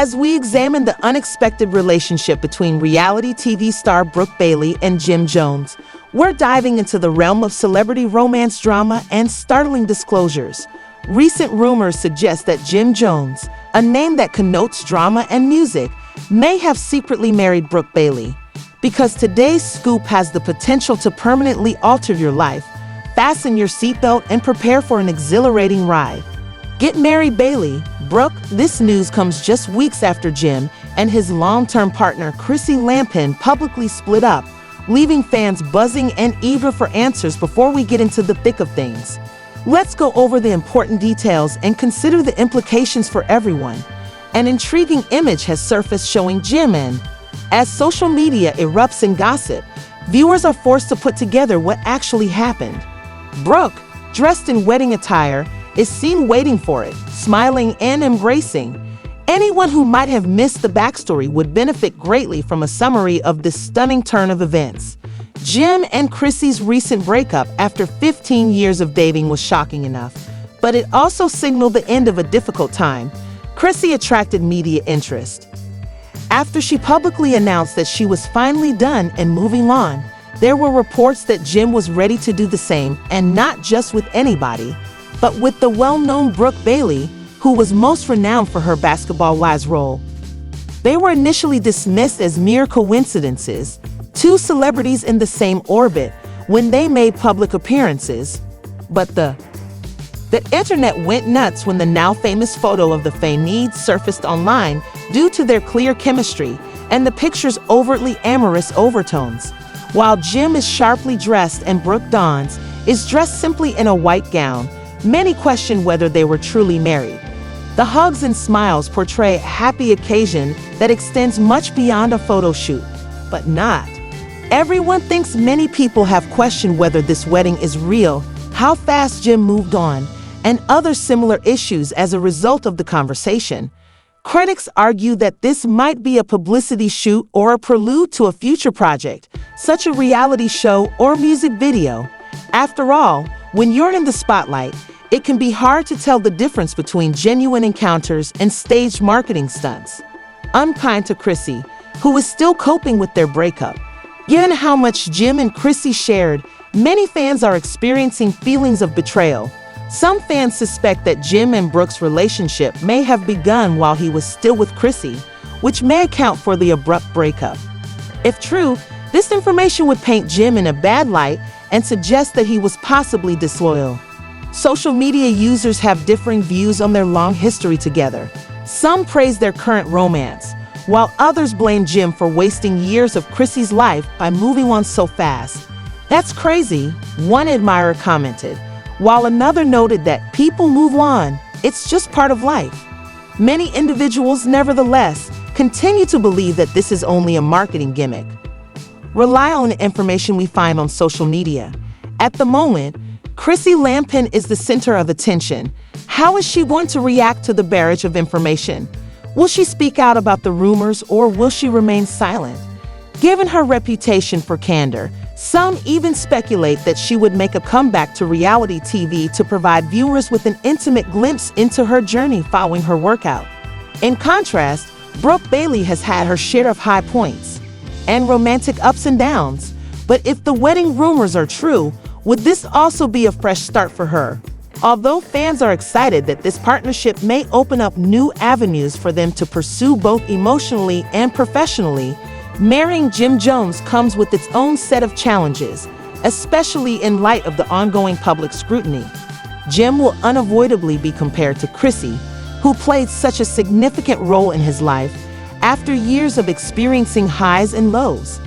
As we examine the unexpected relationship between reality TV star Brooke Bailey and Jim Jones, we're diving into the realm of celebrity romance drama and startling disclosures. Recent rumors suggest that Jim Jones, a name that connotes drama and music, may have secretly married Brooke Bailey. Because today's scoop has the potential to permanently alter your life, fasten your seatbelt and prepare for an exhilarating ride. Get married, Bailey. Brooke, this news comes just weeks after Jim and his long-term partner Chrissy Lampkin publicly split up, leaving fans buzzing and eager for answers. Before we get into the thick of things, let's go over the important details and consider the implications for everyone. An intriguing image has surfaced showing Jim and, as social media erupts in gossip, viewers are forced to put together what actually happened. Brooke, dressed in wedding attire, is seen waiting for it, smiling and embracing. Anyone who might have missed the backstory would benefit greatly from a summary of this stunning turn of events. Jim and Chrissy's recent breakup after 15 years of dating was shocking enough, but it also signaled the end of a difficult time. Chrissy attracted media interest after she publicly announced that she was finally done and moving on. There were reports that Jim was ready to do the same, and not just with anybody, but with the well-known Brooke Bailey, who was most renowned for her Basketball Wives role. They were initially dismissed as mere coincidences, two celebrities in the same orbit, when they made public appearances. But the internet went nuts when the now famous photo of the Faneeds surfaced online due to their clear chemistry and the picture's overtly amorous overtones. While Jim is sharply dressed and Brooke dons is dressed simply in a white gown, many question whether they were truly married. The hugs and smiles portray a happy occasion that extends much beyond a photo shoot, but not. Everyone thinks many people have questioned whether this wedding is real, how fast Jim moved on, and other similar issues as a result of the conversation. Critics argue that this might be a publicity shoot or a prelude to a future project, such a reality show or music video. After all, when you're in the spotlight, it can be hard to tell the difference between genuine encounters and staged marketing stunts. Unkind to Chrissy, who is still coping with their breakup. Given how much Jim and Chrissy shared, many fans are experiencing feelings of betrayal. Some fans suspect that Jim and Brooke's relationship may have begun while he was still with Chrissy, which may account for the abrupt breakup. If true, this information would paint Jim in a bad light and suggest that he was possibly disloyal. Social media users have differing views on their long history together. Some praise their current romance, while others blame Jim for wasting years of Chrissy's life by moving on so fast. "That's crazy," one admirer commented, while another noted that people move on, it's just part of life. Many individuals, nevertheless, continue to believe that this is only a marketing gimmick. Rely on the information we find on social media. At the moment, Chrissy Lampkin is the center of attention. How is she going to react to the barrage of information? Will she speak out about the rumors, or will she remain silent? Given her reputation for candor, some even speculate that she would make a comeback to reality TV to provide viewers with an intimate glimpse into her journey following her workout. In contrast, Brooke Bailey has had her share of high points and romantic ups and downs. But if the wedding rumors are true, would this also be a fresh start for her? Although fans are excited that this partnership may open up new avenues for them to pursue both emotionally and professionally, marrying Jim Jones comes with its own set of challenges, especially in light of the ongoing public scrutiny. Jim will unavoidably be compared to Chrissy, who played such a significant role in his life after years of experiencing highs and lows.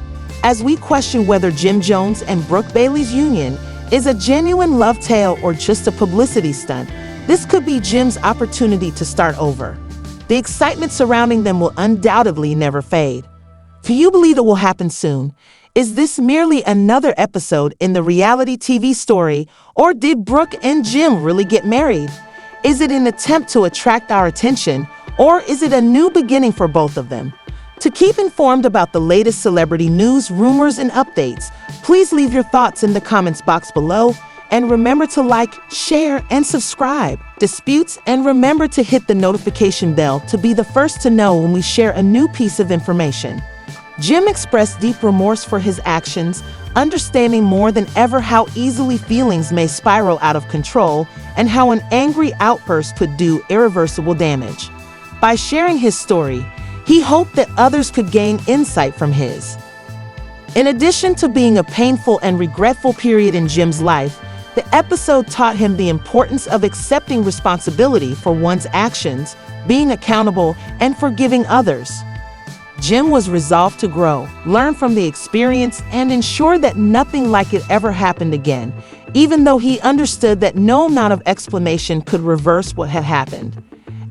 As we question whether Jim Jones and Brooke Bailey's union is a genuine love tale or just a publicity stunt, this could be Jim's opportunity to start over. The excitement surrounding them will undoubtedly never fade. Do you believe it will happen soon? Is this merely another episode in the reality TV story, or did Brooke and Jim really get married? Is it an attempt to attract our attention, or is it a new beginning for both of them? To keep informed about the latest celebrity news, rumors, and updates, please leave your thoughts in the comments box below and remember to like, share, and subscribe. Disputes, and remember to hit the notification bell to be the first to know when we share a new piece of information. Jim expressed deep remorse for his actions, understanding more than ever how easily feelings may spiral out of control and how an angry outburst could do irreversible damage. By sharing his story, he hoped that others could gain insight from his. In addition to being a painful and regretful period in Jim's life, the episode taught him the importance of accepting responsibility for one's actions, being accountable, and forgiving others. Jim was resolved to grow, learn from the experience, and ensure that nothing like it ever happened again, even though he understood that no amount of explanation could reverse what had happened.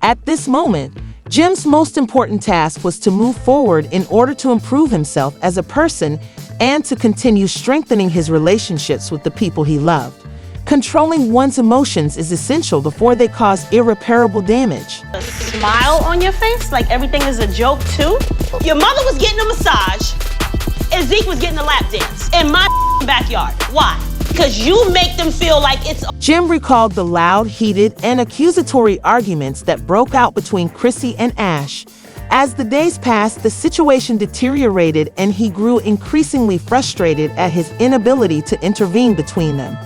At this moment, Jim's most important task was to move forward in order to improve himself as a person and to continue strengthening his relationships with the people he loved. Controlling one's emotions is essential before they cause irreparable damage. A smile on your face, like everything is a joke too? Your mother was getting a massage, and Zeke was getting a lap dance in my backyard. Why? Because you make them feel like it's... Jim recalled the loud, heated, and accusatory arguments that broke out between Chrissy and Ash. As the days passed, the situation deteriorated and he grew increasingly frustrated at his inability to intervene between them.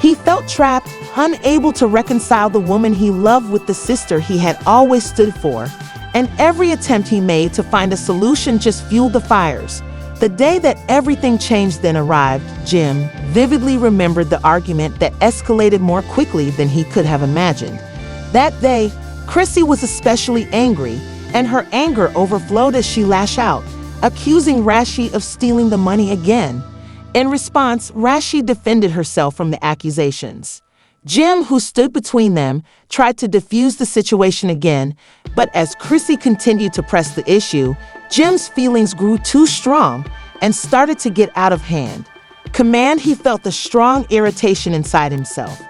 He felt trapped, unable to reconcile the woman he loved with the sister he had always stood for, and every attempt he made to find a solution just fueled the fires. The day that everything changed then arrived. Jim vividly remembered the argument that escalated more quickly than he could have imagined. That day, Chrissy was especially angry, and her anger overflowed as she lashed out, accusing Rashi of stealing the money again. In response, Rashi defended herself from the accusations. Jim, who stood between them, tried to defuse the situation again, but as Chrissy continued to press the issue, Jim's feelings grew too strong and started to get out of hand. He felt a strong irritation inside himself.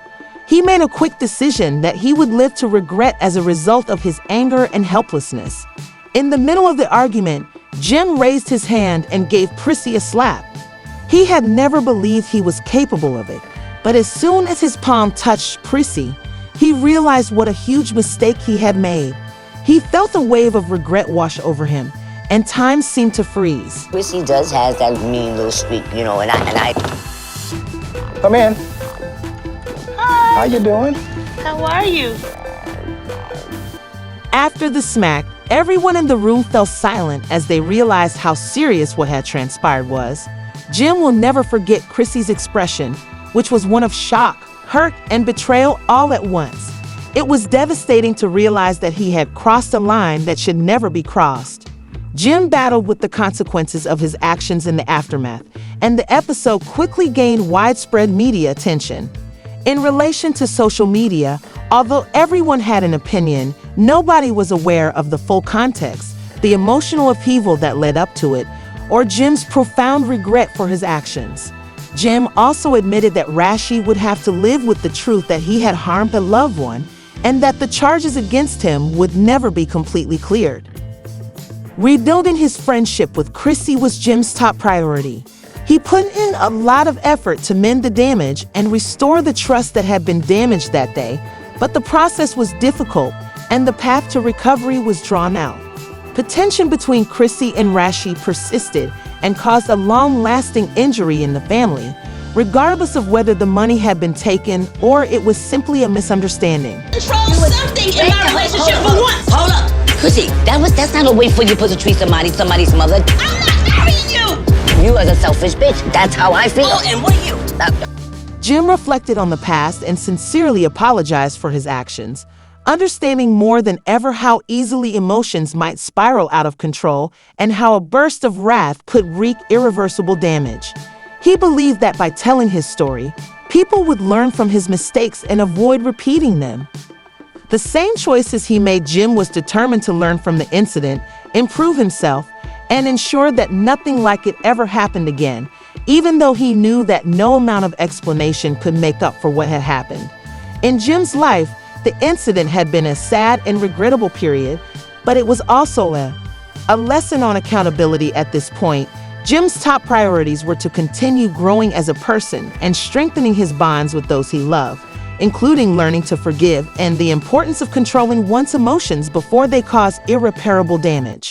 He made a quick decision that he would live to regret as a result of his anger and helplessness. In the middle of the argument, Jim raised his hand and gave Chrissy a slap. He had never believed he was capable of it, but as soon as his palm touched Chrissy, he realized what a huge mistake he had made. He felt a wave of regret wash over him, and time seemed to freeze. Chrissy does have that mean little streak, you know, and I... Come in. Hi. How you doing? How are you? After the smack, everyone in the room fell silent as they realized how serious what had transpired was. Jim will never forget Chrissy's expression, which was one of shock, hurt, and betrayal all at once. It was devastating to realize that he had crossed a line that should never be crossed. Jim battled with the consequences of his actions in the aftermath, and the episode quickly gained widespread media attention. In relation to social media, although everyone had an opinion, nobody was aware of the full context, the emotional upheaval that led up to it, or Jim's profound regret for his actions. Jim also admitted that Rashi would have to live with the truth that he had harmed a loved one and that the charges against him would never be completely cleared. Rebuilding his friendship with Chrissy was Jim's top priority. He put in a lot of effort to mend the damage and restore the trust that had been damaged that day, but the process was difficult and the path to recovery was drawn out. The tension between Chrissy and Rashi persisted and caused a long-lasting injury in the family, regardless of whether the money had been taken or it was simply a misunderstanding. Control something in my relationship for once. Hold up. Chrissy, that's not a way for you to treat somebody's mother. I'm not marrying you. You as a selfish bitch. That's how I feel. Oh, and what are you? Jim reflected on the past and sincerely apologized for his actions, understanding more than ever how easily emotions might spiral out of control and how a burst of wrath could wreak irreversible damage. He believed that by telling his story, people would learn from his mistakes and avoid repeating them. The same choices he made, Jim was determined to learn from the incident, improve himself, and ensure that nothing like it ever happened again, even though he knew that no amount of explanation could make up for what had happened. In Jim's life, the incident had been a sad and regrettable period, but it was also a lesson on accountability at this point. Jim's top priorities were to continue growing as a person and strengthening his bonds with those he loved, including learning to forgive and the importance of controlling one's emotions before they cause irreparable damage.